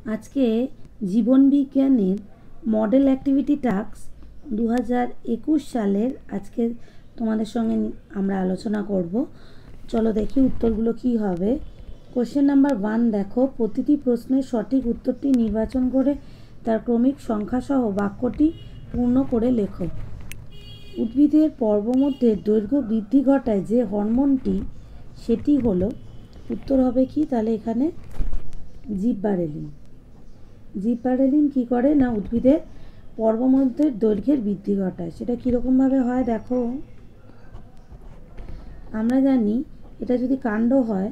আজকে জীবন বিজ্ঞানের model activity task 2021 সালের আজকে তোমাদের সঙ্গে আমরা আলোচনা করব। চলো দেখি উত্তরগুলো কি হবে। কোশ্চেন নাম্বার 1 দেখো, প্রতিটি প্রশ্নের সঠিক উত্তরটি নির্বাচন করে তার ক্রমিক সংখ্যাসহ বাক্যটি পূর্ণ করে লেখো। উদ্ভিদের পর্বমধ্যে দৈর্ঘ্য বৃদ্ধি ঘটায় যে হরমোনটি সেটি হলো, উত্তর হবে কি? তাহলে এখানে জিববারেলিন। জিববারেলিন কী করে না, উদ্ভিদের পর্বমধ্যের দৈর্ঘ্যের বৃদ্ধি ঘটায়। সেটা কীরকমভাবে হয় দেখো, আমরা জানি এটা যদি কাণ্ড হয়,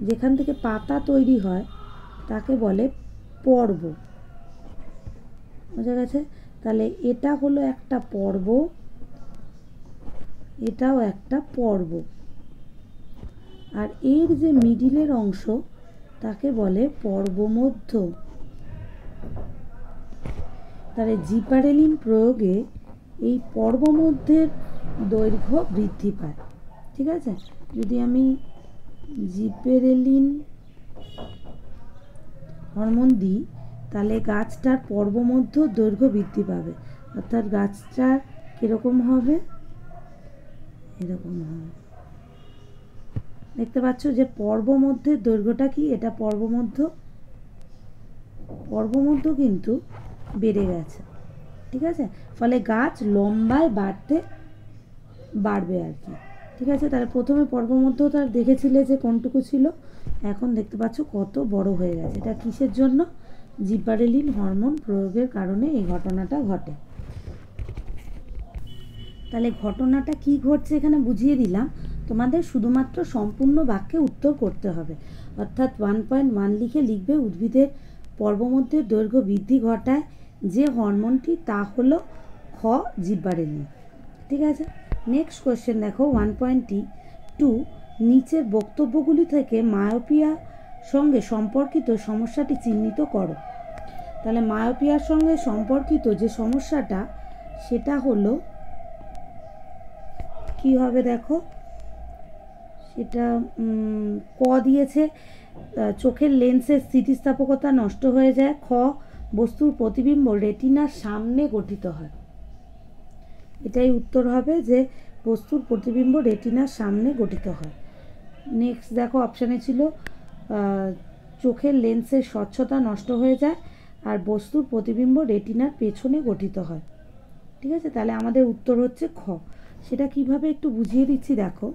যেখান থেকে পাতা তৈরি হয় তাকে বলে পর্ব। বোঝা গেছে? তাহলে এটা হলো একটা পর্ব, এটাও একটা পর্ব, আর এর যে মিডিলের অংশ তাকে বলে পর্বমধ্য। তাহলে জিববারেলিন প্রয়োগে এই পর্বমধ্যের দৈর্ঘ্য বৃদ্ধি পায়। ঠিক আছে, যদি আমি জিববারেলিন হরমোন দিই তাহলে গাছটার পর্বমধ্য দৈর্ঘ্য বৃদ্ধি পাবে, অর্থাৎ গাছটার কীরকম হবে, এরকম হবে। দেখতে পাচ্ছ যে পর্বমধ্যের দৈর্ঘ্যটা কি, এটা পর্বমধ্য কিন্তু বেড়ে গেছে। ঠিক আছে, ফলে গাছ লম্বায় বাড়বে আর কি। ঠিক আছে, তাহলে প্রথমে পর্বমধ্যটা দেখেছিলে যে কোনটুকু ছিল, এখন দেখতে পাচ্ছ কত বড় হয়ে গেছে। এটা কিসের জন্য? জিববারেলিন হরমোন প্রয়োগের কারণে এই ঘটনাটা ঘটে। তাহলে ঘটনাটা কি ঘটছে এখানে বুঝিয়ে দিলাম, তোমাদের শুধুমাত্র সম্পূর্ণ বাক্যে উত্তর করতে হবে। অর্থাৎ 1.1 লিখবে উদ্ভিদের পর্বমধ্যে দৈর্ঘ্য বৃদ্ধি ঘটায় যে হরমোনটি তা হলো খ, জিববারেলিন। ঠিক আছে, নেক্সট কোয়েশ্চেন দেখো 1.2, নিচের বক্তব্যগুলি থেকে মায়োপিয়া সঙ্গে সম্পর্কিত সমস্যাটি চিহ্নিত করো। তাহলে মায়োপিয়ার সঙ্গে সম্পর্কিত যে সমস্যাটা সেটা হলো কি হবে দেখো, সেটা ক দিয়েছে চোখের লেন্সের স্থিতিস্থাপকতা নষ্ট হয়ে যায়। খ, বস্তুর প্রতিবিম্ব রেটিনার সামনে গঠিত হয়। এটাই উত্তর হবে যে বস্তুর প্রতিবিম্ব রেটিনার সামনে গঠিত হয়। নেক্সট দেখো অপশানে ছিল চোখের লেন্সের স্বচ্ছতা নষ্ট হয়ে যায় আর বস্তুর প্রতিবিম্ব রেটিনার পেছনে গঠিত হয়। ঠিক আছে, তাহলে আমাদের উত্তর হচ্ছে খ। সেটা কিভাবে একটু বুঝিয়ে দিচ্ছি দেখো।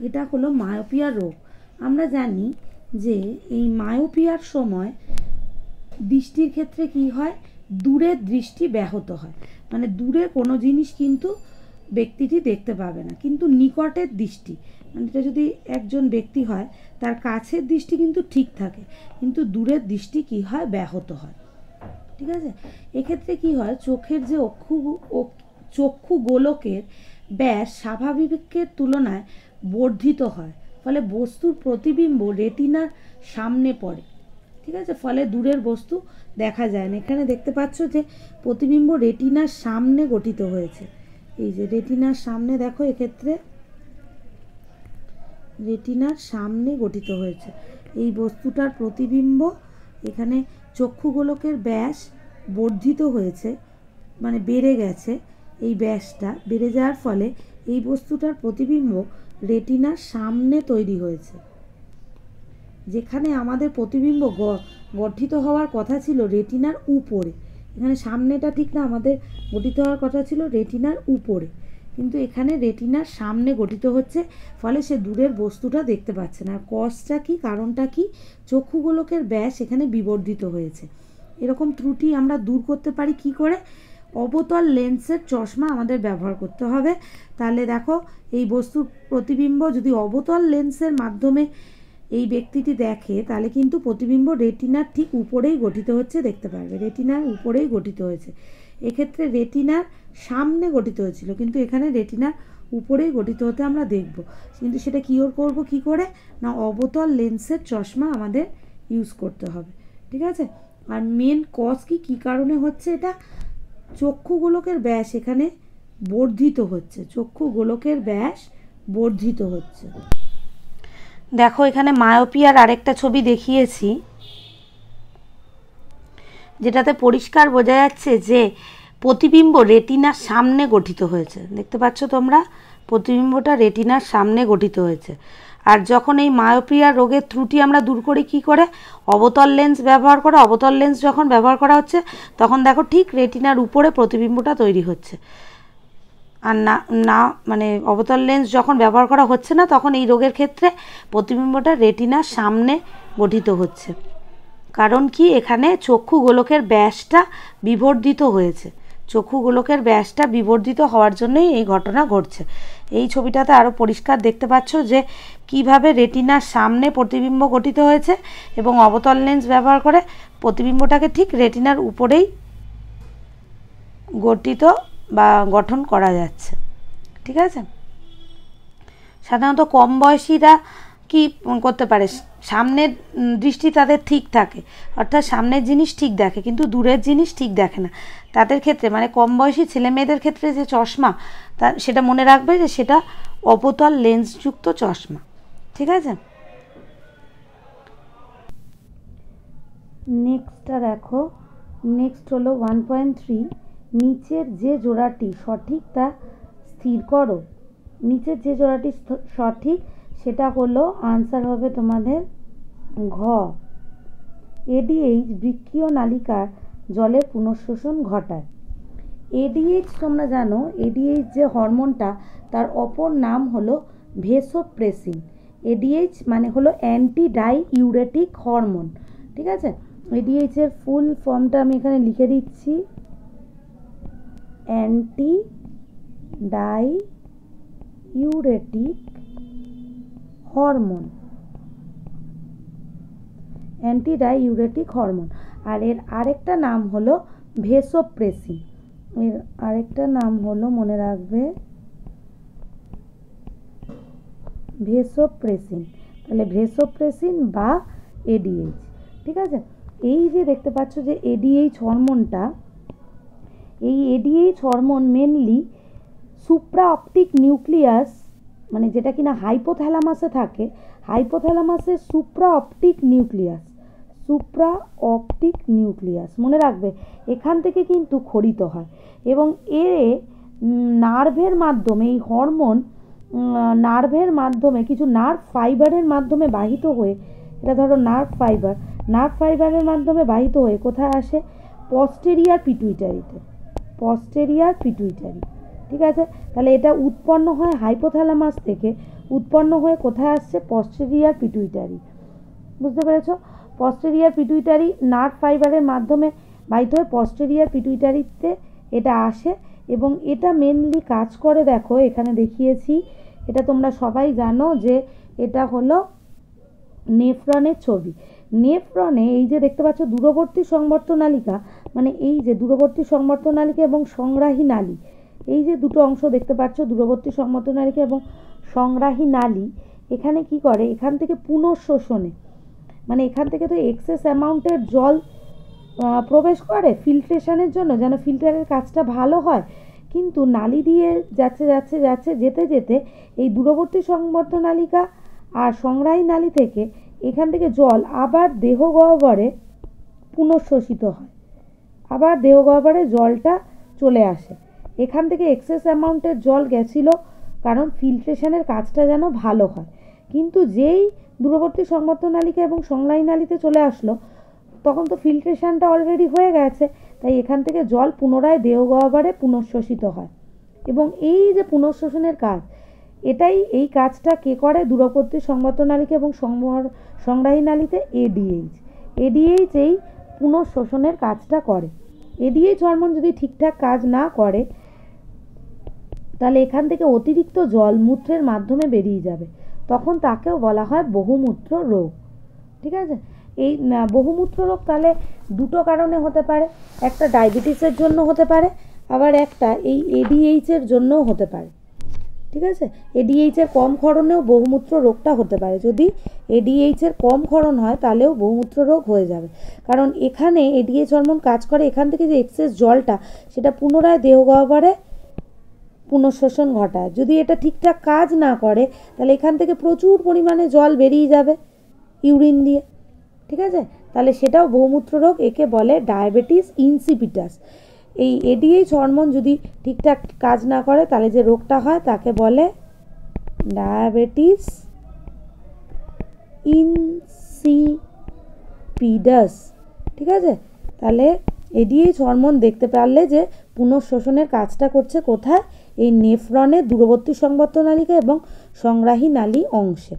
এটা হলো মায়োপিয়া রোগ। আমরা জানি যে এই মায়োপিয়ার সময় দৃষ্টির ক্ষেত্রে কি হয়, দূরের দৃষ্টি ব্যাহত হয়, মানে দূরে কোনো জিনিস কিন্তু ব্যক্তিটি দেখতে পাবে না, কিন্তু নিকটের দৃষ্টি, মানে এটা যদি একজন ব্যক্তি হয় তার কাছের দৃষ্টি কিন্তু ঠিক থাকে, কিন্তু দূরের দৃষ্টি কি হয়, ব্যাহত হয়। ঠিক আছে, এক্ষেত্রে কি হয়, চোখের যে চক্ষু গোলকের ব্যাস স্বাভাবিকের তুলনায় বর্ধিত হয়, ফলে বস্তুর প্রতিবিম্ব রেটিনার সামনে পড়ে। ঠিক আছে, ফলে দূরের বস্তু দেখা যায় না। এখানে দেখতে পাচ্ছ যে প্রতিবিম্ব রেটিনার সামনে গঠিত হয়েছে। এই যে রেটিনার সামনে দেখো, এক্ষেত্রে রেটিনার সামনে গঠিত হয়েছে। এই বস্তুটার প্রতিবিম্ব এখানে চক্ষু গোলকের ব্যাস বর্ধিত হয়েছে, মানে বেড়ে গেছে। এই ব্যাসটা বেড়ে যাওয়ার ফলে এই বস্তুটার প্রতিবিম্ব রেটিনার সামনে তৈরি হয়েছে। যেখানে আমাদের প্রতিবিম্ব গঠিত হওয়ার কথা ছিল রেটিনার উপরে, এখানে সামনেটা ঠিক না, আমাদের গঠিত হওয়ার কথা ছিল রেটিনার উপরে, কিন্তু এখানে রেটিনার সামনে গঠিত হচ্ছে, ফলে সে দূরের বস্তুটা দেখতে পাচ্ছে না। কজটা কি, কারণটা কি, চক্ষু গোলকের ব্যাস এখানে বিবর্ধিত হয়েছে। এরকম ত্রুটি আমরা দূর করতে পারি কি করে? অবতল লেন্সের চশমা আমাদের ব্যবহার করতে হবে। তাহলে দেখো, এই বস্তুর প্রতিবিম্ব যদি অবতল লেন্সের মাধ্যমে এই ব্যক্তিটি দেখে তাহলে কিন্তু প্রতিবিম্ব রেটিনার ঠিক উপরেই গঠিত হচ্ছে, দেখতে পারবে রেটিনার উপরেই গঠিত হয়েছে। এক্ষেত্রে রেটিনার সামনে গঠিত হয়েছিল, কিন্তু এখানে রেটিনার উপরেই গঠিত হতে আমরা দেখব। কিন্তু সেটা করব কি করে না, অবতল লেন্সের চশমা আমাদের ইউজ করতে হবে। ঠিক আছে, আর মেন কজ কি কারণে হচ্ছে, এটা চক্ষু গোলকের ব্যাস এখানে বর্ধিত হচ্ছে, চক্ষু গোলকের ব্যাস বর্ধিত হচ্ছে। দেখো এখানে মায়োপিয়ার আরেকটা ছবি দেখিয়েছি, যেটাতে পরিষ্কার বোঝা যাচ্ছে যে প্রতিবিম্ব রেটিনার সামনে গঠিত হয়েছে। দেখতে পাচ্ছ তোমরা, প্রতিবিম্বটা রেটিনার সামনে গঠিত হয়েছে। আর যখন এই মায়োপিয়া রোগের ত্রুটি আমরা দূর করি কী করে, অবতল লেন্স ব্যবহার করে। অবতল লেন্স যখন ব্যবহার করা হচ্ছে তখন দেখো ঠিক রেটিনার উপরে প্রতিবিম্বটা তৈরি হচ্ছে। আর না না মানে অবতল লেন্স যখন ব্যবহার করা হচ্ছে না তখন এই রোগের ক্ষেত্রে প্রতিবিম্বটা রেটিনার সামনে গঠিত হচ্ছে। কারণ কি, এখানে চক্ষু গোলকের ব্যাসটা বিবর্ধিত হয়েছে। চক্ষু গোলকের ব্যাসটা বিবর্ধিত হওয়ার জন্যই এই ঘটনা ঘটছে। এই ছবিটাতে আরও পরিষ্কার দেখতে পাচ্ছ যে কিভাবে রেটিনার সামনে প্রতিবিম্ব গঠিত হয়েছে এবং অবতল লেন্স ব্যবহার করে প্রতিবিম্বটাকে ঠিক রেটিনার উপরেই গঠিত বা গঠন করা যাচ্ছে। ঠিক আছে, সাধারণত কম বয়সীরা কি করতে পারে, সামনের দৃষ্টি তাদের ঠিক থাকে, অর্থাৎ সামনের জিনিস ঠিক দেখে কিন্তু দূরের জিনিস ঠিক দেখে না। তাদের ক্ষেত্রে মানে কম বয়সী ছেলে মেয়েদের ক্ষেত্রে যে চশমা, তা সেটা মনে রাখবে যে সেটা অবতল লেন্সযুক্ত চশমা। ঠিক আছে, নেক্সটটা দেখো। নেক্সট হলো 1.3, নিচের যে জোড়াটি সঠিক তা স্থির করো। নিচের যে জোড়াটি সঠিক সেটা হলো, আনসার হবে তোমাদের ঘ। এডিএইচ বৃক্কীয় নালিকার জলের পুনঃশোষণ ঘটায়। এডিএইচ তোমরা জানো, এডিএইচ যে হরমোনটা তার অপর নাম হলো ভেসোপ্রেসিন। এডিএইচ মানে হলো অ্যান্টি ডাই ইউরেটিক হরমোন। ঠিক আছে, এডিএইচ এর ফুল ফর্মটা আমি এখানে লিখে দিচ্ছি, anti die ইউরেটিক hormone. Anti die ইউরেটিক hormone. আর এর আরেকটা নাম হলো ভেসোপ্রেসিন। এর আরেকটা নাম হলো, মনে রাখবে, ভেসোপ্রেসিন। তাহলে ভেসোপ্রেসিন বা এডিএইচ। ঠিক আছে, এই যে দেখতে পাচ্ছ যে এডিএইচ হরমোনটা, এই ADH hormone mainly supra optic nucleus, মানে যেটা কিনা হাইপোথ্যালামাসে থাকে, হাইপোথ্যালামাসের supra optic nucleus, supra optic nucleus মনে রাখবে, এখান থেকে কিন্তু ক্ষরিত হয় এবং নার্ভের মাধ্যমে, এই হরমোন নার্ভের মাধ্যমে, কিছু নার্ভ ফাইবারের মাধ্যমে বাহিত হয়ে, এটা ধরো নার্ভ ফাইবার, নার্ভ ফাইবারের মাধ্যমে বাহিত হয়ে কোথায় আসে, পস্টেরিয়ার পিটুইটারিতে, পস্টেরিয়ার পিটুইটারি। ঠিক আছে, তাহলে এটা উৎপন্ন হয় হাইপোথ্যালামাস থেকে, উৎপন্ন হয়ে কোথায় আসছে, পস্টেরিয়ার পিটুইটারি। বুঝতে পেরেছ, পস্টেরিয়ার পিটুইটারি নার্ভ ফাইবারের মাধ্যমে বাহিত হয়ে পস্টেরিয়ার পিটুইটারিতে এটা আসে এবং এটা মেনলি কাজ করে, দেখো এখানে দেখিয়েছি, এটা তোমরা সবাই জানো যে এটা হলো নেফ্রনের ছবি। নেফ্রনে এই যে দেখতে পাচ্ছ দূরবর্তী সংবর্ত নালিকা, মানে এই যে দূরবর্তী সংবর্ত নালিকা এবং সংগ্রাহী নালী, এই যে দুটো অংশ দেখতে পাচ্ছ, দূরবর্তী সংবর্ত নালিকা এবং সংগ্রাহী নালী, এখানে কি করে, এখান থেকে পুনঃশোষণে, মানে এখান থেকে তো এক্সেস অ্যামাউন্টের জল প্রবেশ করে ফিল্ট্রেশনের জন্য, যেন ফিল্টারের কাজটা ভালো হয়, কিন্তু নালী দিয়ে যাচ্ছে যাচ্ছে যাচ্ছে যেতে যেতে এই দূরবর্তী সংবর্ত নালিকা আর সংগ্রাহী নালী থেকে এখান থেকে জল আবার দেহ গহ্বরে পুনঃশোষিত হয়, আবার দেহ গহ্বরে জলটা চলে আসে। এখান থেকে এক্সেস অ্যামাউন্টের জল গেছিলো কারণ ফিল্ট্রেশনের কাজটা যেন ভালো হয়, কিন্তু যেই দূরবর্তী সংবর্ত নালিকা এবং সংগ্রাহী নালীতে চলে আসলো তখন তো ফিল্ট্রেশনটা অলরেডি হয়ে গেছে, তাই এখান থেকে জল পুনরায় দেহ গহ্বরে পুনঃশোষিত হয়। এবং এই যে পুনঃশোষণের কাজ, এই কাজটা কে করে, দূরবর্তী সংবর্ত নালিকা এবং সংগ্রাহী নালীতে এডিএইচ এই পুনঃশোষণের কাজটা করে। এডিএইচ হরমোন যদি ঠিকঠাক কাজ না করে তাহলে এখান থেকে অতিরিক্ত জল মূত্রের মাধ্যমে বেরিয়ে যাবে, তখন তাকেও বলা হয় বহুমূত্র রোগ। ঠিক আছে, এই বহুমূত্র রোগ তাহলে দুটো কারণে হতে পারে, একটা ডায়াবেটিসের জন্য হতে পারে, আবার একটা এই এডিএইচের জন্যও হতে পারে। ঠিক আছে, এডিএইচের কম ক্ষরণেও বহুমূত্র রোগটা হতে পারে, যদি এডিএইচের কম ক্ষরণ হয় তাহলেও বহুমূত্র রোগ হয়ে যাবে, কারণ এখানে এডিএইচ হরমোন কাজ করে এখান থেকে যে এক্সেস জলটা সেটা পুনরায় দেহ গহ্বরে পুনঃশোষণ ঘটায়। যদি এটা ঠিকঠাক কাজ না করে তাহলে এখান থেকে প্রচুর পরিমাণে জল বেরিয়ে যাবে ইউরিন দিয়ে, ঠিক আছে, তাহলে সেটাও বহুমূত্র রোগ, একে বলে ডায়াবেটিস ইনসিপিটাস। এই এডিএইচ হরমোন যদি ঠিকঠাক কাজ না করে তাহলে যে রোগটা হয় তাকে বলে ডায়াবেটিস ইনসিপিডাস। ঠিক আছে, তাহলে এডিএইচ হরমোন দেখতে পারলে যে পুনঃশোষণের কাজটা করছে কোথায়, এই নেফ্রনের দূরবর্তী সংবর্ধ নালিকা এবং সংগ্রাহী নালী অংশে।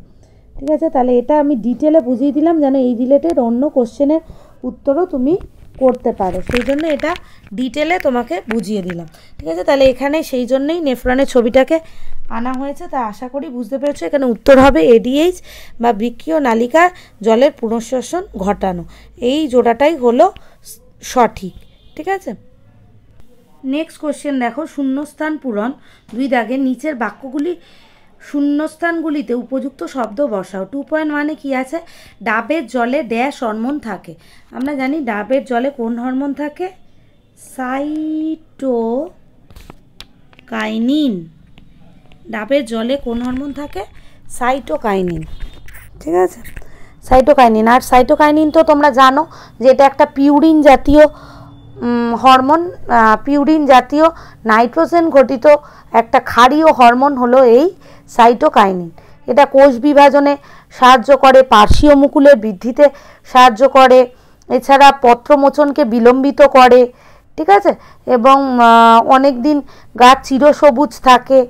ঠিক আছে, তাহলে এটা আমি ডিটেলে বুঝিয়ে দিলাম যেন এই রিলেটেড অন্য কোশ্চেনের উত্তরও তুমি করতে পারো, সেই জন্য এটা ডিটেলে তোমাকে বুঝিয়ে দিলাম। ঠিক আছে, তাহলে এখানে সেই জন্যই নেফ্রনের ছবিটাকে আনা হয়েছে। তা আশা করি বুঝতে পেরেছো, এখানে উত্তর হবে এডিএইচ বা বৃক্কীয় নালিকা জলের পুনঃশোষণ ঘটানো, এই জোড়াটাই হলো সঠিক। ঠিক আছে, নেক্সট কোশ্চেন দেখো, শূন্যস্থান পূরণ 2 দাগের নিচের বাক্যগুলি শূন্যস্থানগুলিতে উপযুক্ত শব্দ বসাও। 2.1-এ কী আছে, ডাবের জলে ড্যাশ হরমোন থাকে। আমরা জানি ডাবের জলে কোন হরমোন থাকে, সাইটোকাইনিন। ডাবের জলে কোন হরমোন থাকে, সাইটোকাইনিন। ঠিক আছে, সাইটোকাইনিন। আর সাইটোকাইনিন তো তোমরা জানো যে এটা একটা পিউরিন জাতীয় হরমোন, পিউরিন জাতীয় নাইট্রোজেন ঘটিত একটা ক্ষারীয় হরমোন হলো এই সাইটোকাইনিন। এটা কোষ বিভাজনে সাহায্য করে, পার্শ্বীয় মুকুলের বৃদ্ধিতে সাহায্য করে, এছাড়া পত্রমোচনকে বিলম্বিত করে। ঠিক আছে, এবং অনেক দিন গাছ চিরসবুজ থাকে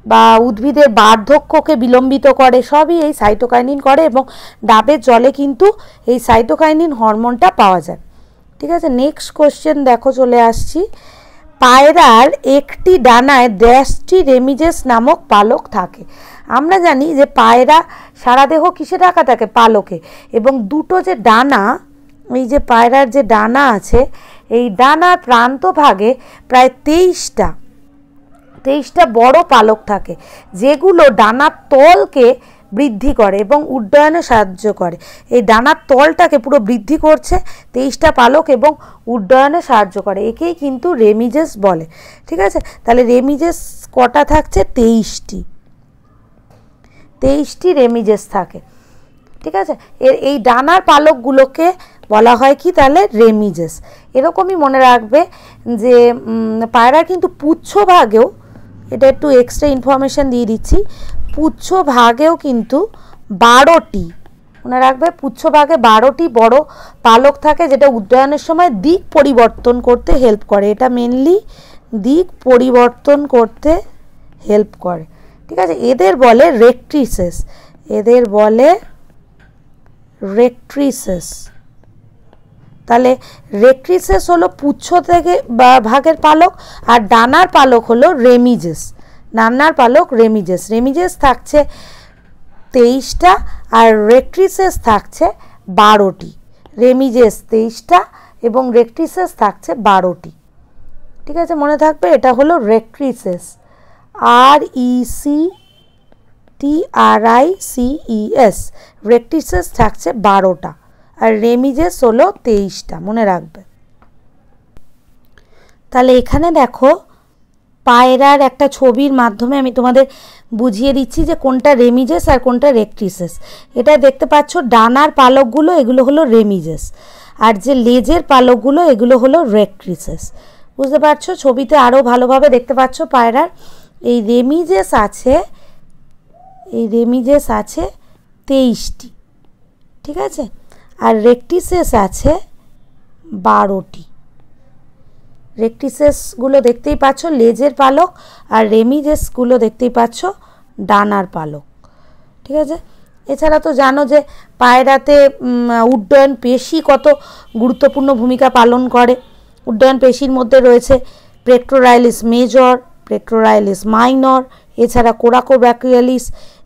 বা উদ্ভিদের বার্ধক্যকে বিলম্বিত করে, সবই এই সাইটোকাইনিন করে এবং ডাবের জলে কিন্তু এই সাইটোকাইনিন হরমোনটা পাওয়া যায়। ঠিক আছে, নেক্সট কোশ্চেন দেখো, চলে আসছি। পায়রার একটি ডানায় ড্যাশটি রেমিজেস নামক পালক থাকে। আমরা জানি যে পায়রা সারা দেহ কিসে ঢাকা থাকে, পালকে, এবং দুটো যে ডানা, এই যে পায়রার যে ডানা আছে, এই ডানার প্রান্তভাগে প্রায় 23টা বড় পালক থাকে, যেগুলো ডানার তলকে বৃদ্ধি করে এবং উড্ডয়নে সাহায্য করে। এই ডানার তলটাকে পুরো বৃদ্ধি করছে 23টা পালক এবং উড্ডয়নে সাহায্য করে, একেই কিন্তু রেমিজেস বলে। ঠিক আছে, তাহলে রেমিজেস কটা থাকছে, 23টি রেমিজেস থাকে। ঠিক আছে, এই ডানার পালকগুলোকে বলা হয় কি, তাহলে রেমিজেস। এরকমই মনে রাখবে যে পায়রার কিন্তু পুচ্ছভাগেও, এটা একটু এক্সট্রা ইনফরমেশান দিয়ে দিচ্ছি, পুচ্ছভাগেও কিন্তু 12টি, মনে রাখবে পুচ্ছভাগে 12টি বড় পালক থাকে, যেটা উড্ডয়নের সময় দিক পরিবর্তন করতে হেল্প করে। এটা মেনলি দিক পরিবর্তন করতে হেল্প করে। ঠিক আছে, এদের বলে রেক্ট্রিসেস, এদের বলে রেক্ট্রিসেস। তাহলে রেক্ট্রিসেস হলো পুচ্ছ থেকে বা ভাগের পালক, আর ডানার পালক হলো রেমিজেস। ডানার পালক রেমিজেস। রেমিজেস থাকছে 23টা আর রেক্ট্রিসেস থাকছে 12টি। রেমিজেস 23টা এবং রেক্ট্রিসেস থাকছে 12টি। ঠিক আছে, মনে থাকবে এটা হলো রেক্ট্রিসেস, RECTRICES। রেক্ট্রিসেস থাকছে 12টা আর রেমিজেস হলো 23টা, মনে রাখবে। তাহলে এখানে দেখো, পায়রার একটা ছবির মাধ্যমে আমি তোমাদের বুঝিয়ে দিচ্ছি যে কোনটা রেমিজেস আর কোনটা রেক্ট্রিসেস। এটা দেখতে পাচ্ছ, ডানার পালকগুলো এগুলো হলো রেমিজেস, আর যে লেজের পালকগুলো এগুলো হলো রেক্ট্রিসেস। বুঝতে পারছো, ছবিতে আরও ভালোভাবে দেখতে পাচ্ছ পায়রার এই রেমিজেস আছে, এই রেমিজেস আছে 23টি। ঠিক আছে, আর রেক্ট্রিসেস আছে 12টি। রেক্ট্রিসেসগুলো দেখতেই পাচ্ছ লেজের পালক, আর রেমিজেসগুলো দেখতেই পাচ্ছ ডানার পালক। ঠিক আছে, এছাড়া তো জানো যে পায়রাতে উড্ডয়ন পেশি কত গুরুত্বপূর্ণ ভূমিকা পালন করে। উড্ডয়ন পেশির মধ্যে রয়েছে পেক্টোরাইলিস মেজর, পেক্টোরাইলিস মাইনর, এছাড়া কোরাকোব্র্যাকিয়ালিস।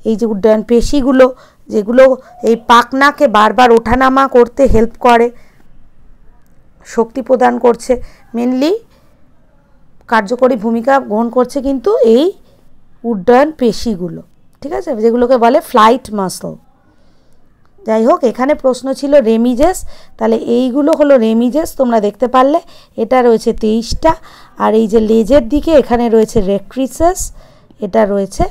এই যে উড্ডয়ন পেশিগুলো, যেগুলো এই পাখনাকে বারবার ওঠানামা করতে হেল্প করে, শক্তি প্রদান করছে, মেনলি কার্যকরী ভূমিকা গ্রহণ করছে কিন্তু এই উড্ডয়ন পেশিগুলো। ঠিক আছে, যেগুলোকে বলে ফ্লাইট মাসল। যাই হোক, এখানে প্রশ্ন ছিল রেমিজেস, তাহলে এইগুলো হলো রেমিজেস, তোমরা দেখতে পারলে এটা রয়েছে 23টা, আর এই যে লেজের দিকে এখানে রয়েছে রেক্ট্রিসেস, এটা রয়েছে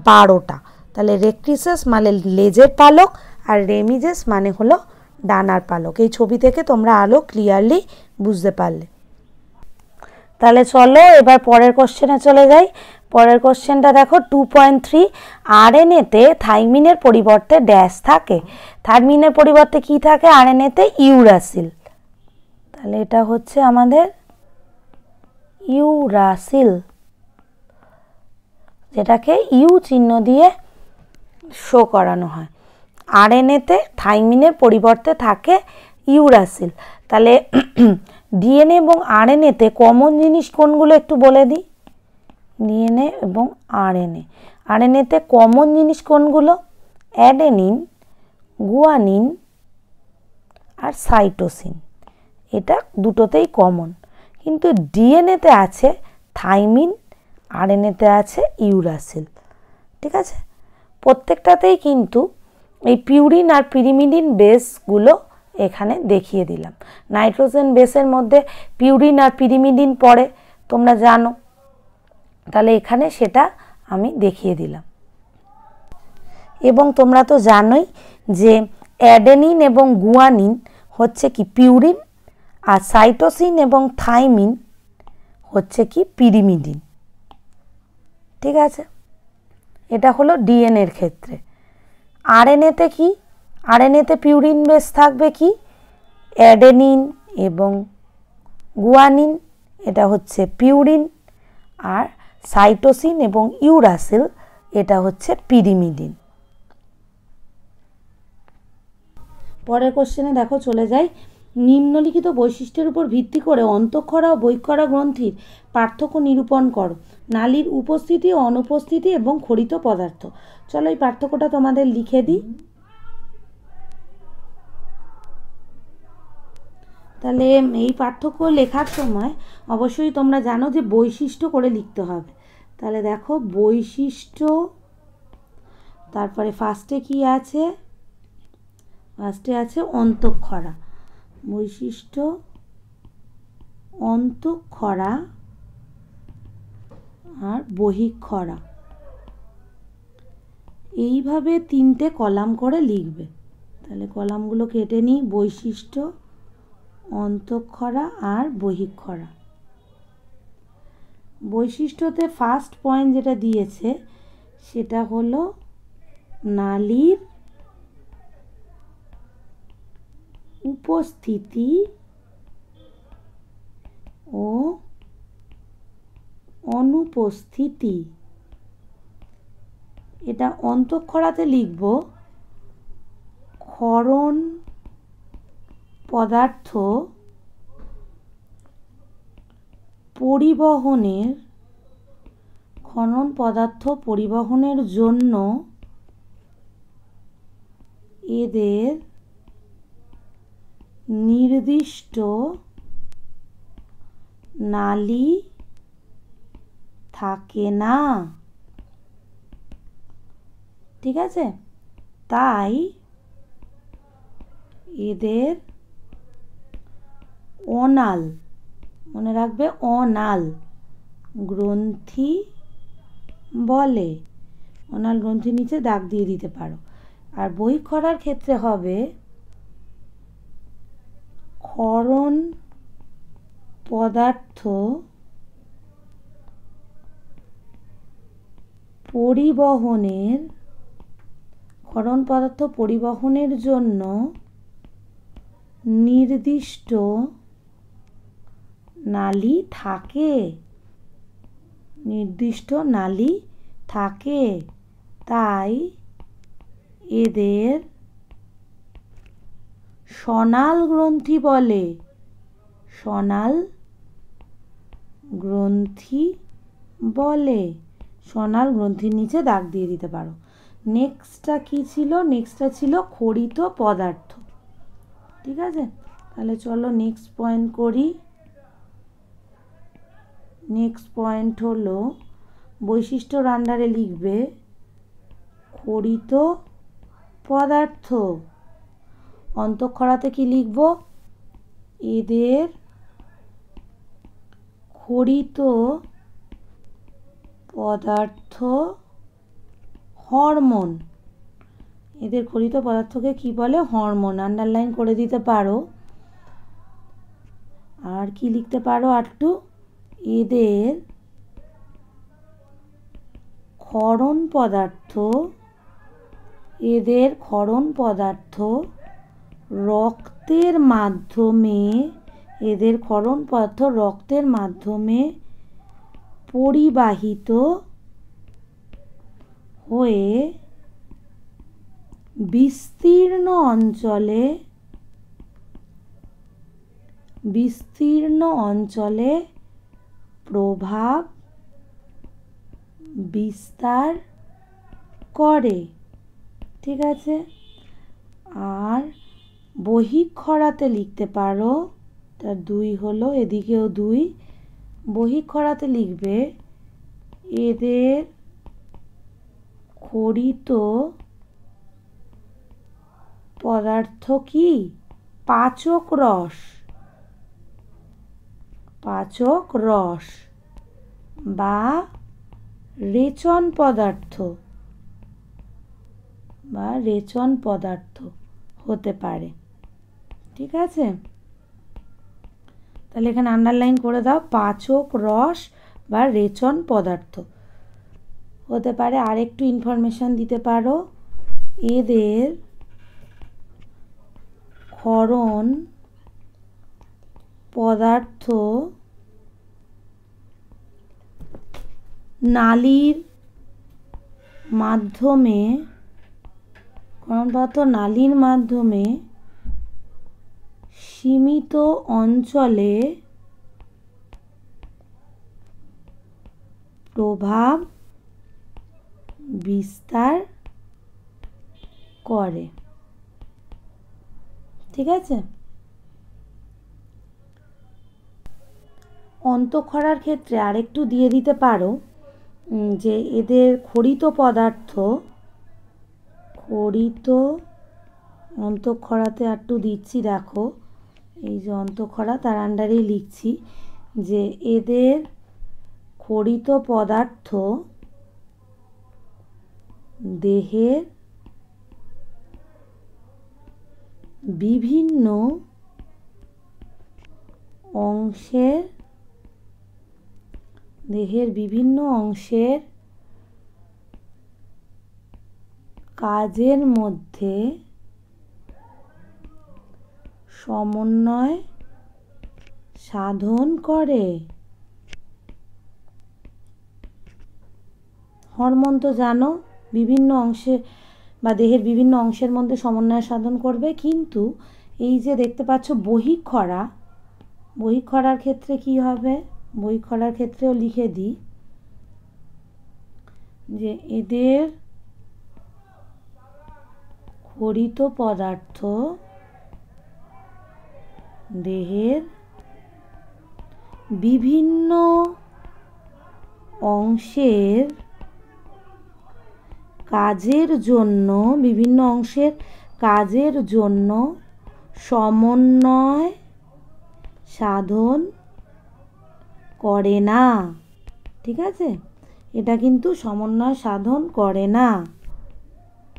12টা। তাহলে রেক্ট্রিসেস মানে লেজের পালক আর রেমিজেস মানে হলো ডানার পালক। এই ছবি থেকে তোমরা আরও ক্লিয়ারলি বুঝতে পারলে। তাহলে চলো এবার পরের কোশ্চেনে চলে যাই। পরের কোশ্চেনটা দেখো 2.3 আরএনএতে থাইমিনের পরিবর্তে ড্যাশ থাকে। থাইমিনের পরিবর্তে কি থাকে আরএনএতে? ইউরাসিল। তাহলে এটা হচ্ছে আমাদের ইউরাসিল, যেটাকে ইউ চিহ্ন দিয়ে শো করানো হয়। আরএনএতে থাইমিনের পরিবর্তে থাকে ইউরাসিল। তাহলে ডিএনএ এবং আরএনএতে কমন জিনিস কোনগুলো একটু বলে দিই। ডিএনএ এবং আরএনএ, আরএনএতে কমন জিনিস কোনগুলো? অ্যাডেনিন, গুয়ানিন আর সাইটোসিন। এটা দুটোতেই কমন। কিন্তু ডিএনএতে আছে থাইমিন, আরএনএতে আছে ইউরাসিল। ঠিক আছে, প্রত্যেকটাতেই কিন্তু এই পিউরিন আর পিরিমিডিন বেসগুলো এখানে দেখিয়ে দিলাম। নাইট্রোজেন বেসের মধ্যে পিউরিন আর পিরিমিডিন পড়ে, তোমরা জানো। তাহলে এখানে সেটা আমি দেখিয়ে দিলাম। এবং তোমরা তো জানোই যে অ্যাডেনিন এবং গুয়ানিন হচ্ছে কি পিউরিন, আর সাইটোসিন এবং থাইমিন হচ্ছে কি পিরিমিডিন। ঠিক আছে, এটা হলো ডিএনএর ক্ষেত্রে। আরএনএতে কি? আরএনএতে পিউরিন বেস থাকবে কি? অ্যাডেনিন এবং গুয়ানিন, এটা হচ্ছে পিউরিন। আর সাইটোসিন এবং ইউরাসিল, এটা হচ্ছে পিরিমিডিন। পরের কোশ্চেনে দেখো চলে যাই। নিম্নলিখিত বৈশিষ্ট্যের উপর ভিত্তি করে অন্তঃক্ষরা ও বহিঃক্ষরা গ্রন্থির পার্থক্য নিরূপণ করো। নালীর উপস্থিতি ও অনুপস্থিতি এবং ক্ষরিত পদার্থ। চলো এই পার্থক্যটা তোমাদের লিখে দিই। তাহলে এই পার্থক্য লেখার সময় অবশ্যই তোমরা জানো যে বৈশিষ্ট্য করে লিখতে হবে। তাহলে দেখো বৈশিষ্ট্য, তারপরে ফার্স্টে কি আছে? ফার্স্টে আছে অন্তঃক্ষরা। বৈশিষ্ট্য, অন্তঃক্ষরা আর বহিঃক্ষরা, এইভাবে 3টে কলাম করে লিখবে। তাহলে কলামগুলো কেটে নিই। বৈশিষ্ট্য, অন্তঃক্ষরা আর বহিঃক্ষরা। বৈশিষ্ট্যতে ফার্স্ট পয়েন্ট যেটা দিয়েছে সেটা হলো নালীর উপস্থিতি ও অনুপস্থিতি। এটা অন্তঃক্ষরাতে লিখব ক্ষরণ পদার্থ পরিবহনের, খনন পদার্থ পরিবহনের জন্য এদের নির্দিষ্ট নালী থাকে না। ঠিক আছে, তাই এদের অনাল, মনে রাখবে অনাল গ্রন্থি বলে। অনাল গ্রন্থির নিচে দাগ দিয়ে দিতে পারো। আর বহিঃক্ষরার ক্ষেত্রে হবে ক্ষরণ পদার্থ পরিবহনের, ক্ষরণ পদার্থ পরিবহনের জন্য নির্দিষ্ট নালী থাকে, নির্দিষ্ট নালী থাকে, তাই এদের সনাল গ্রন্থি বলে। সনাল গ্রন্থি বলে। সনাল গ্রন্থির নিচে দাগ দিয়ে দিতে পারো। নেক্সটটা কি ছিল? নেক্সটটা ছিল ক্ষরিত পদার্থ। ঠিক আছে, তাহলে চলো নেক্সট পয়েন্ট করি। নেক্সট পয়েন্ট হলো বৈশিষ্ট্যর আন্ডারে লিখবে ক্ষরিত পদার্থ। অন্তঃক্ষরাতে কি লিখব? এদের ক্ষরিত পদার্থ হরমোন, এদের খরিত পদার্থকে কি বলে? হরমোন। আন্ডারলাইন করে দিতে পারো। আর কি লিখতে পারো আরটু? এদের ক্ষরণ পদার্থ, এদের ক্ষরণ পদার্থ রক্তের মাধ্যমে, এদের ক্ষরণ পদার্থ রক্তের মাধ্যমে পরিবাহিত হয়ে বিস্তীর্ণ অঞ্চলে প্রভাব বিস্তার করে। ঠিক আছে? আর বহিঃক্ষরাতে লিখতে পারো, তার 2 হলো, এদিকেও 2। বহিঃক্ষরাতে লিখবে এদের খরিত পদার্থ কি? পাচক রস বা রেচন পদার্থ হতে পারে। ঠিক আছে? তাহলে এখানে আন্ডারলাইন করে দাও, পাচক রস বা রেচন পদার্থ হতে পারে। আর একটু ইনফরমেশন দিতে পারো, এদের ক্ষরণ পদার্থ নালীর মাধ্যমে সীমিত অঞ্চলে প্রভাব বিস্তার করে। ঠিক আছে? অন্তঃক্ষরার ক্ষেত্রে আরেকটু দিয়ে দিতে পারো যে এদের খরিত পদার্থ, অন্তঃক্ষরাতে একটু দিচ্ছি, দেখো এই যে অন্তঃক্ষরা, তার আন্ডারেই লিখছি যে এদের খরিত পদার্থ দেহের বিভিন্ন অংশের কাজের মধ্যে সমন্বয় সাধন করে। হরমোন তো জানো বিভিন্ন অংশে বা দেহের বিভিন্ন অংশের মধ্যে সমন্বয় সাধন করবে, কিন্তু এই যে দেখতে পাচ্ছ বহিঃক্ষরার ক্ষেত্রে কি হবে? বহিঃক্ষরার ক্ষেত্রেও লিখে দিই যে এদের খরিত পদার্থ দেহের বিভিন্ন অংশের কাজের জন্য সমন্বয় সাধন করে না। ঠিক আছে? এটা কিন্তু সমন্বয় সাধন করে না,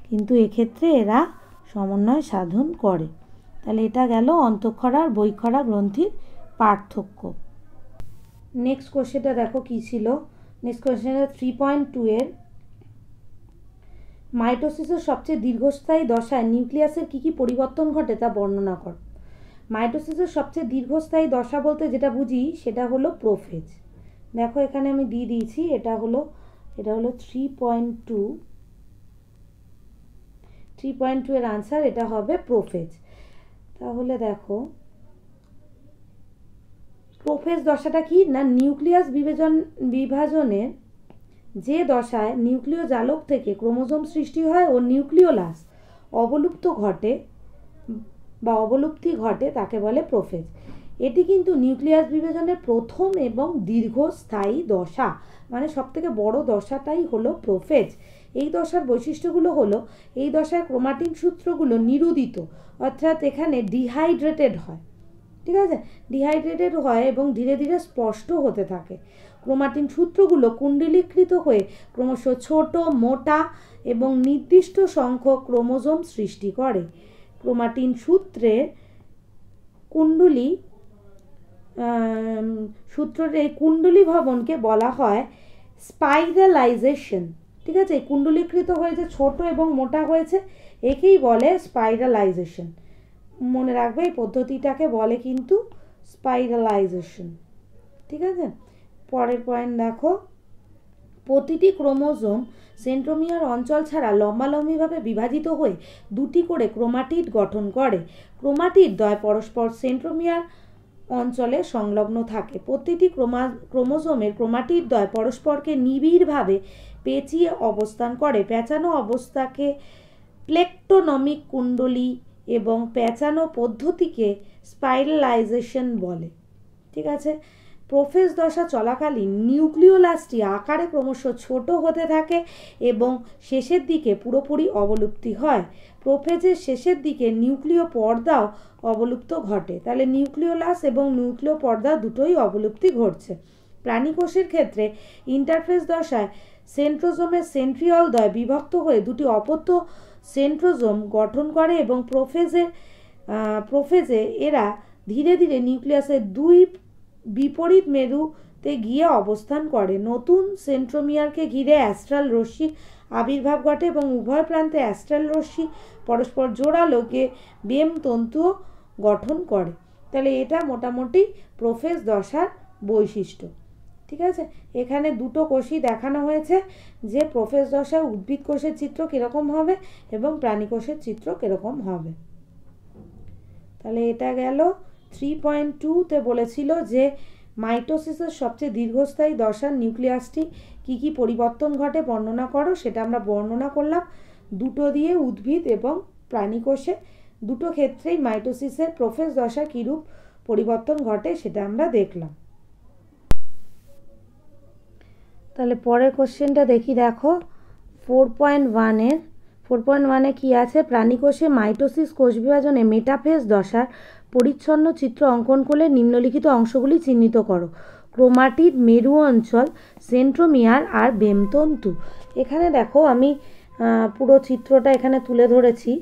কিন্তু এক্ষেত্রে এরা সমন্বয় সাধন করে। তাহলে এটা গেল অন্তঃক্ষরা আর বহিঃক্ষরা গ্রন্থির পার্থক্য। নেক্সট কোশ্চেনটা দেখো কি ছিল। নেক্সট কোশ্চেনটা 3.2 এর, মাইটোসিসের সবচেয়ে দীর্ঘস্থায়ী দশায় নিউক্লিয়াসের কী কী পরিবর্তন ঘটে তা বর্ণনা কর। মাইটোসিসের সবচেয়ে দীর্ঘস্থায়ী দশা বলতে যেটা বুঝি সেটা হলো প্রোফেজ। দেখো এখানে আমি দিয়ে দিয়েছি, এটা হলো 3.2 এর আনসার, এটা হবে প্রোফেজ। তাহলে দেখো প্রোফেজ দশাটা কি না, নিউক্লিয়াস বিভাজনের যে দশায় নিউক্লিয় জালক থেকে ক্রোমোজোম সৃষ্টি হয় ও নিউক্লিওলাস অবলুপ্তি ঘটে তাকে বলে প্রোফেজ। এটি কিন্তু নিউক্লিয়াস বিভাজনের প্রথম এবং দীর্ঘস্থায়ী দশা, মানে সবথেকে বড় দশাটাই হলো প্রোফেজ। এই দশার বৈশিষ্ট্যগুলো হলো, এই দশায় ক্রোমাটিন সূত্রগুলো নিরুদিত, অর্থাৎ এখানে ডিহাইড্রেটেড হয়। ঠিক আছে, ডিহাইড্রেটেড হয় এবং ধীরে ধীরে স্পষ্ট হতে থাকে। ক্রোমাটিন সূত্রগুলো কুণ্ডলীকৃত হয়ে ক্রমশ ছোট, মোটা এবং নির্দিষ্ট সংখ্যক ক্রোমোজোম সৃষ্টি করে। ক্রোমাটিন সূত্রের কুণ্ডলী সূত্রের এই কুণ্ডলী ভবনকে বলা হয় স্পাইরালাইজেশন। ঠিক আছে, কুণ্ডলীকৃত হয়েছে, ছোট এবং মোটা হয়েছে, একেই বলে স্পাইরালাইজেশন। মনে রাখবে এই পদ্ধতিটাকে বলে কিন্তু স্পাইরালাইজেশন। ঠিক আছে, পরের পয়েন্ট দেখো, প্রতিটি ক্রোমোজোম সেন্ট্রোমিয়ার অঞ্চল ছাড়া লম্বালম্বিভাবে বিভাজিত হয়ে দুটি করে ক্রোমাটিড গঠন করে। ক্রোমাটিড দ্বয় পরস্পর সেন্ট্রোমিয়ার অঞ্চলে সংলগ্ন থাকে। প্রতিটি ক্রোমোজোমের ক্রোমাটিড দ্বয় পরস্পরকে নিবিড়ভাবে পেঁচিয়ে অবস্থান করে। পেঁচানো অবস্থাকে প্লেকটোনমিক কুণ্ডলী এবং পেঁচানো পদ্ধতিকে স্পাইরালাইজেশন বলে। ঠিক আছে, প্রোফেজ দশা চলাকালীন নিউক্লিওলাসটি আকারে ক্রমশ ছোট হতে থাকে এবং শেষের দিকে পুরোপুরি অবলুপ্তি হয়। প্রোফেজের শেষের দিকে নিউক্লিয় পর্দাও অবলুপ্ত ঘটে। তাহলে নিউক্লিওলাস এবং নিউক্লিয় পর্দা দুটোই অবলুপ্তি ঘটছে। প্রাণীকোষের ক্ষেত্রে ইন্টারফেজ দশায় সেন্ট্রোজোমের সেন্ট্রিওল দ্বয় বিভক্ত হয়ে দুটি অপত্য সেন্ট্রোজোম গঠন করে এবং প্রোফেজে এরা ধীরে ধীরে নিউক্লিয়াসের দুই বিপরীত মেরুতে গিয়ে অবস্থান করে। নতুন সেন্ট্রোমিয়ারকে ঘিরে অ্যাস্ট্রাল রশ্মি আবির্ভাব ঘটে এবং উভয় প্রান্তে অ্যাস্ট্রাল রশ্মি পরস্পর জোড়ালো বেম তন্তু গঠন করে। তাহলে এটা মোটামুটি প্রোফেজ দশার বৈশিষ্ট্য। ঠিক আছে, এখানে দুটো কোষই দেখানো হয়েছে যে প্রোফেজ দশায় উদ্ভিদ কোষের চিত্র কীরকম হবে এবং প্রাণী কোষের চিত্র কীরকম হবে। তাহলে এটা গেল 3.2-তে বলেছিল যে মাইটোসিসের সবচেয়ে দীর্ঘস্থায়ী দশার নিউক্লিয়াসটি কী কী পরিবর্তন ঘটে বর্ণনা করো। সেটা আমরা বর্ণনা করলাম দুটো দিয়ে, উদ্ভিদ এবং প্রাণী কোষে। দুটো ক্ষেত্রেই মাইটোসিসের প্রোফেজ দশা কীরূপ পরিবর্তন ঘটে সেটা আমরা দেখলাম। তাহলে পরের কোশ্চেনটা দেখি, দেখো 4.1-এ কী আছে, প্রাণীকোষে মাইটোসিস কোষ বিভাজনে মেটাফেজ দশার পরিচ্ছন্ন চিত্র অঙ্কন করলে নিম্নলিখিত অংশগুলি চিহ্নিত করো। ক্রোমাটিড, মেরু অঞ্চল, সেন্ট্রোমিয়ার আর বেমতন্তু। এখানে দেখো আমি পুরো চিত্রটা এখানে তুলে ধরেছি।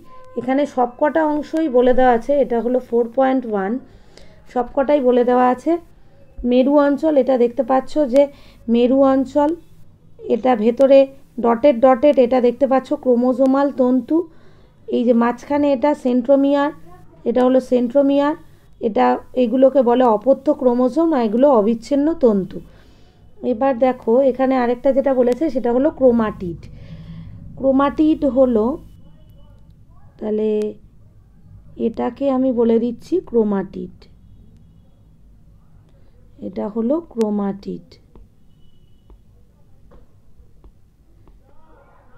এখানে সবকটা অংশই বলে দেওয়া আছে। এটা হলো 4.1, সবকটাই বলে দেওয়া আছে। মেরু অঞ্চল, এটা দেখতে পাচ্ছ যে মেরু অঞ্চল, এটা ভেতরে ডটেড ডটেড, এটা দেখতে পাচ্ছ ক্রোমোজোমাল তন্তু। এই যে মাঝখানে এটা সেন্ট্রোমিয়ার, এটা হলো সেন্ট্রোমিয়ার। এটা এগুলোকে বলে অপত্য ক্রোমোজোম, আর এগুলো অবিচ্ছিন্ন তন্তু। এবার দেখো এখানে আরেকটা যেটা বলেছে সেটা হলো ক্রোমাটিড। ক্রোমাটিড হলো, তাহলে এটাকে আমি বলে দিচ্ছি ক্রোমাটিড। এটা হলো ক্রোমাটিড।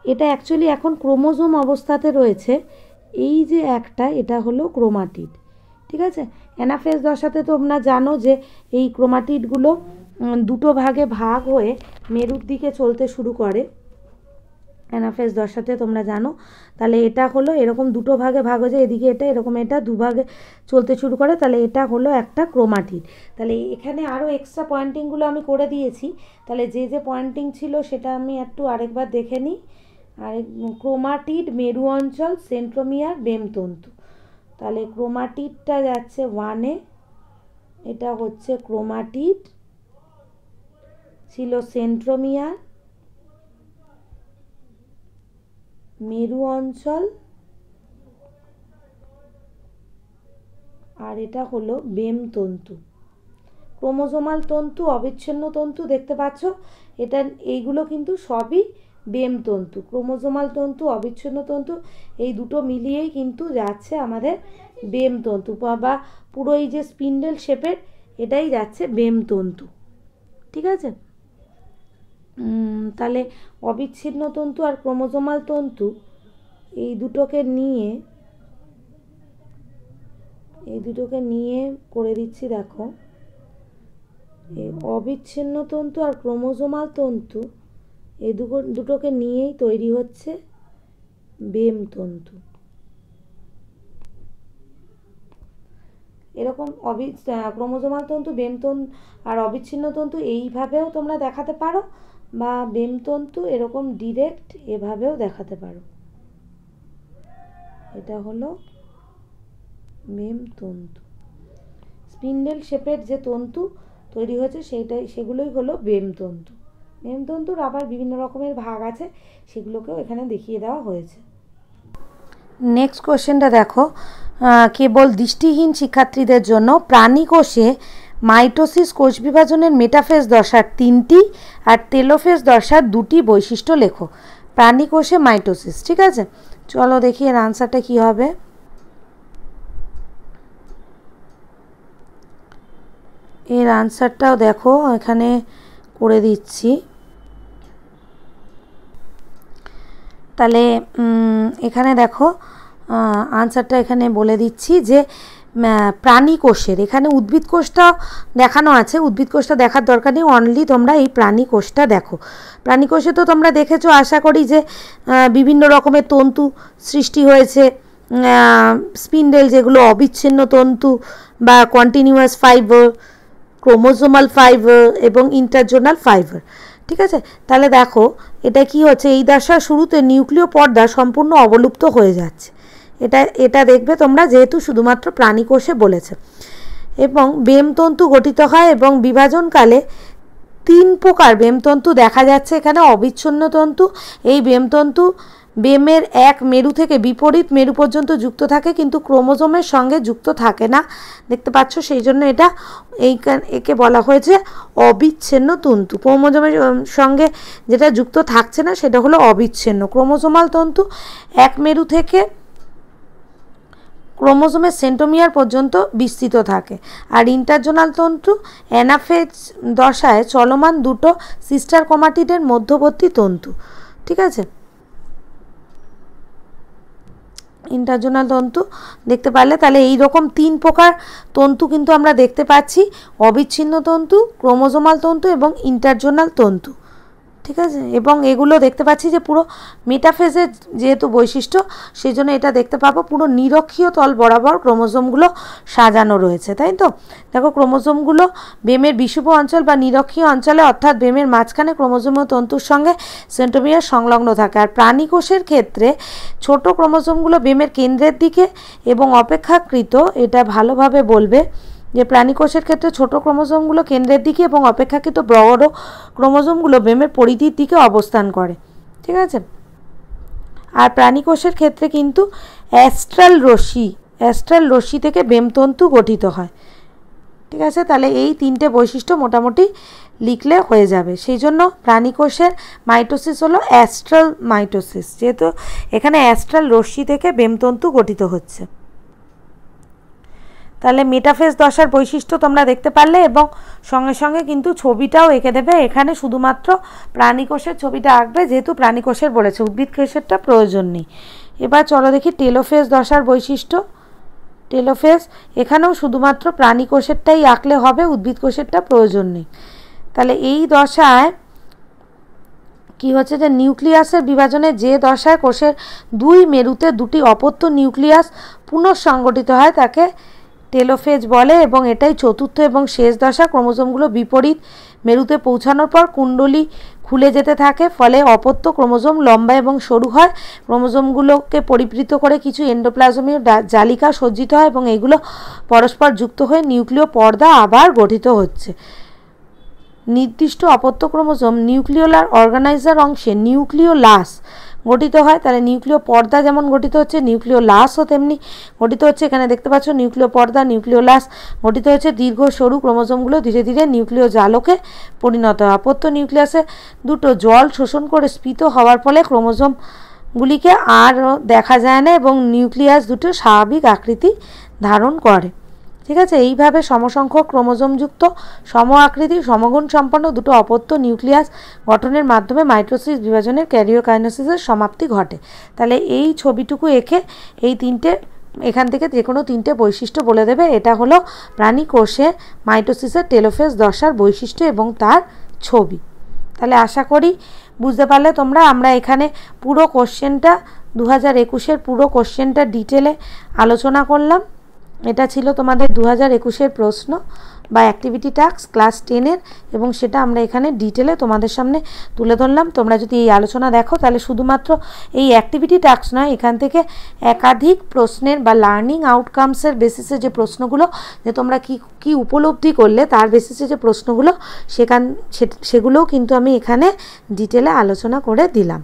এটা অ্যাকচুয়ালি এখন ক্রোমোজোম অবস্থাতে রয়েছে। এই যে একটা, এটা হলো ক্রোমাটিড। ঠিক আছে, অ্যানাফেজ দশাতে তোমরা জানো যে এই ক্রোমাটিডগুলো দুটো ভাগে ভাগ হয়ে মেরুর দিকে চলতে শুরু করে। অ্যানাফেজ দশাতে তোমরা জানো। তাহলে এটা হলো এরকম দুটো ভাগে ভাগ হয়ে যায়, এদিকে এটা এরকম, এটা দুভাগে চলতে শুরু করে। তাহলে এটা হলো একটা ক্রোমাটিড। তাহলে এখানে আরও এক্সট্রা পয়েন্টিংগুলো আমি করে দিয়েছি। তাহলে যে যে পয়েন্টিং ছিল সেটা আমি একটু আরেকবার দেখে নিই। আর ক্রোমাটিড, মেরু অঞ্চল, সেন্ট্রোমিয়ার, বেমতন্তু। তাহলে ক্রোমাটিডটা যাচ্ছে 1-এ, এটা হচ্ছে ক্রোমাটিড, ছিল সেন্ট্রোমিয়ার, মেরু অঞ্চল, আর এটা হলো বেমতন্তু। ক্রোমোজোমাল তন্তু, অবিচ্ছিন্ন তন্তু দেখতে পাচ্ছ, এটা এইগুলো কিন্তু সবই বেমতন্তু। ক্রোমোজোমাল তন্তু, অবিচ্ছিন্ন তন্তু, এই দুটো মিলিয়েই কিন্তু যাচ্ছে আমাদের বেমতন্তু, বা পুরো এই যে স্পিন্ডেল শেপের এটাই যাচ্ছে বেমতন্তু। ঠিক আছে, তাহলে অবিচ্ছিন্ন তন্তু আর ক্রোমোজোমাল তন্তু এই দুটোকে নিয়ে করে দিচ্ছি। দেখো এই অবিচ্ছিন্ন তন্তু আর ক্রোমোজোমাল তন্তু এই দুটোকে নিয়েই তৈরি হচ্ছে বেমতন্তু। এরকম ক্রোমোজোমাল তন্তু, বেমতন্তু আর অবিচ্ছিন্ন তন্তু এইভাবেও তোমরা দেখাতে পারো, বা বেমতন্তু এরকম ডিরেক্ট এভাবেও দেখাতে পারো। এটা হলো বেমতন্তু। স্পিন্ডেল শেপের যে তন্তু তৈরি হয়েছে সেগুলোই হলো বেমতন্তু। বেমতন্তুর আবার বিভিন্ন রকমের ভাগ আছে, সেগুলোকেও এখানে দেখিয়ে দেওয়া হয়েছে। নেক্সট কোশ্চেনটা দেখো, কেবল দৃষ্টিহীন শিক্ষার্থীদের জন্য প্রাণী কোষে মাইটোসিস কোষ বিভাজনের মেটাফেজ দশার 3টি আর টেলোফেজ দশার 2টি বৈশিষ্ট্য লেখো। প্রাণী কোষে মাইটোসিস, ঠিক আছে, চলো দেখি এর আনসারটা কী হবে। এর আনসারটাও দেখো এখানে করে দিচ্ছি। তাহলে এখানে দেখো আনসারটা এখানে বলে দিচ্ছি যে প্রাণী কোষের, এখানে উদ্ভিদ কোষটা দেখানো আছে, উদ্ভিদ কোষটা দেখার দরকার নেই, অনলি তোমরা এই প্রাণী কোষটা দেখো। প্রাণী কোষে তো তোমরা দেখেছো আশা করি যে বিভিন্ন রকমের তন্তু সৃষ্টি হয়েছে, স্পিন্ডেল যেগুলো অবিচ্ছিন্ন তন্তু বা কন্টিনিউয়াস ফাইবার, ক্রোমোজোমাল ফাইবার এবং ইন্টারজোনাল ফাইবার, ঠিক আছে। তাহলে দেখো এটা কি হচ্ছে, এই দশার শুরুতে নিউক্লিয় পর্দা সম্পূর্ণ অবলুপ্ত হয়ে যাচ্ছে। এটা দেখবে তোমরা, যেহেতু শুধুমাত্র প্রাণী কোষে বলেছে। এবং বেমতন্তু গঠিত হয় এবং বিভাজনকালে 3 প্রকার বেমতন্তু দেখা যাচ্ছে এখানে। অবিচ্ছিন্ন তন্তু, এই বেমতন্তু বেমের এক মেরু থেকে বিপরীত মেরু পর্যন্ত যুক্ত থাকে, কিন্তু ক্রোমোজোমের সঙ্গে যুক্ত থাকে না, দেখতে পাচ্ছ, সেই জন্য একে বলা হয়েছে অবিচ্ছিন্ন তন্তু। ক্রোমোজোমের সঙ্গে যেটা যুক্ত থাকছে না সেটা হলো অবিচ্ছিন্ন। ক্রোমোজোমাল তন্তু এক মেরু থেকে ক্রোমোজোমের সেন্ট্রোমিয়ার পর্যন্ত বিস্তৃত থাকে। আর ইন্টারজোনাল তন্তু অ্যানাফেজ দশায় চলমান দুটো সিস্টার ক্রোমাটিডের মধ্যবর্তী তন্তু, ঠিক আছে। ইন্টারজোনাল তন্তু দেখতে পারলে, তাহলে এই রকম 3 প্রকার তন্তু কিন্তু আমরা দেখতে পাচ্ছি, অবিচ্ছিন্ন তন্তু, ক্রোমোজোমাল তন্তু এবং ইন্টারজোনাল তন্তু, ঠিক আছে। এবং এগুলো দেখতে পাচ্ছি যে পুরো মেটাফেজের যেহেতু বৈশিষ্ট্য, সেই জন্য এটা দেখতে পাবো পুরো নিরক্ষীয় তল বরাবর ক্রোমোজোমগুলো সাজানো রয়েছে, তাই তো। দেখো ক্রোমোজোমগুলো বেমের বিষুব অঞ্চল বা নিরক্ষীয় অঞ্চলে, অর্থাৎ বেমের মাঝখানে ক্রোমোজোমীয় তন্তুর সঙ্গে সেন্ট্রোমিয়ার সংলগ্ন থাকে। আর প্রাণী কোষের ক্ষেত্রে ছোট ক্রোমোজোমগুলো বেমের কেন্দ্রের দিকে এবং অপেক্ষাকৃত, এটা ভালোভাবে বলবে যে প্রাণী কোষের ক্ষেত্রে ছোট ক্রোমোজোমগুলো কেন্দ্রের দিকে এবং অপেক্ষাকৃত বড় ক্রোমোজোমগুলো বেমের পরিধির দিকে অবস্থান করে, ঠিক আছে। আর প্রাণী কোষের ক্ষেত্রে কিন্তু অ্যাস্ট্রাল রশ্মি থেকে বেমতন্তু গঠিত হয়, ঠিক আছে। তাহলে এই 3টে বৈশিষ্ট্য মোটামুটি লিখলে হয়ে যাবে। সেই জন্য প্রাণী কোষের মাইটোসিস হলো অ্যাস্ট্রাল মাইটোসিস, যেহেতু এখানে অ্যাস্ট্রাল রশ্মি থেকে বেমতন্তু গঠিত হচ্ছে। তাহলে মেটাফেজ দশার বৈশিষ্ট্য তোমরা দেখতে পারলে, এবং সঙ্গে সঙ্গে কিন্তু ছবিটাও এঁকে দেবে। এখানে শুধুমাত্র প্রাণী কোষের ছবিটা আঁকবে, যেহেতু প্রাণী কোষের বলেছে, উদ্ভিদ কোষেরটা প্রয়োজন নেই। এবার চলো দেখি টেলোফেজ দশার বৈশিষ্ট্য। টেলোফেজ, এখানেও শুধুমাত্র প্রাণী কোষেরটাই আঁকলে হবে, উদ্ভিদ কোষেরটা প্রয়োজন নেই। তাহলে এই দশায় কি হচ্ছে যে নিউক্লিয়াসের বিভাজনে যে দশায় কোষের 2 মেরুতে 2টি অপত্য নিউক্লিয়াস পুনঃসংগঠিত হয় তাকে টেলোফেজ বলে, এবং এটাই চতুর্থ এবং শেষ দশা। ক্রোমোজোমগুলো বিপরীত মেরুতে পৌঁছানোর পর কুণ্ডলী খুলে যেতে থাকে, ফলে অপত্য ক্রোমোজোম লম্বা এবং সরু হয়। ক্রোমোজোমগুলোকে পরিবৃত করে কিছু এন্ডোপ্লাজমীয় জালিকা সজ্জিত হয় এবং এগুলো পরস্পর যুক্ত হয়ে নিউক্লিয় পর্দা আবার গঠিত হচ্ছে। নির্দিষ্ট অপত্য ক্রোমোজোম নিউক্লিওলার অর্গানাইজার অংশে নিউক্লিওলাস গঠিত হয়। তাহলে নিউক্লিয় পর্দা যেমন গঠিত হচ্ছে, নিউক্লিওলাসও তেমনি গঠিত হচ্ছে। এখানে দেখতে পাচ্ছ নিউক্লিয় পর্দা, নিউক্লিওলাস গঠিত হচ্ছে। দীর্ঘ সরু ক্রোমোজোমগুলো ধীরে ধীরে নিউক্লিয় জালকে পরিণত হয়। অপত্য নিউক্লিয়াসে দুটো জল শোষণ করে স্ফীত হওয়ার ফলে ক্রোমোজোমগুলিকে আর দেখা যায় না এবং নিউক্লিয়াস দুটো স্বাভাবিক আকৃতি ধারণ করে, ঠিক আছে। এইভাবে সমসংখ্যক ক্রোমোজোমযুক্ত সম আকৃতি সমগুণ সম্পন্ন দুটো অপত্য নিউক্লিয়াস গঠনের মাধ্যমে মাইটোসিস বিভাজনের ক্যারিওকাইনেসিসের সমাপ্তি ঘটে। তাহলে এই ছবিটুকু এঁকে এই 3টে, এখান থেকে যে কোনো 3টে বৈশিষ্ট্য বলে দেবে। এটা হলো প্রাণী কোষে মাইটোসিসের টেলোফেজ দশার বৈশিষ্ট্য এবং তার ছবি। তাহলে আশা করি বুঝতে পারলে তোমরা। আমরা এখানে পুরো কোশ্চেনটা 2021-এর পুরো কোশ্চেনটা ডিটেলে আলোচনা করলাম, এটা ছিল তোমাদের 2021-এর প্রশ্ন বা অ্যাক্টিভিটি টাস্ক ক্লাস 10-এর, এবং সেটা আমরা এখানে ডিটেলে তোমাদের সামনে তুলে ধরলাম। তোমরা যদি এই আলোচনা দেখো তাহলে শুধুমাত্র এই অ্যাক্টিভিটি টাস্ক নয়, এখান থেকে একাধিক প্রশ্নের বা লার্নিং আউটকামসের বেসিসে যে প্রশ্নগুলো, যে তোমরা কি উপলব্ধি করলে তার বেসিসে যে প্রশ্নগুলো, সেগুলোও কিন্তু আমি এখানে ডিটেলে আলোচনা করে দিলাম।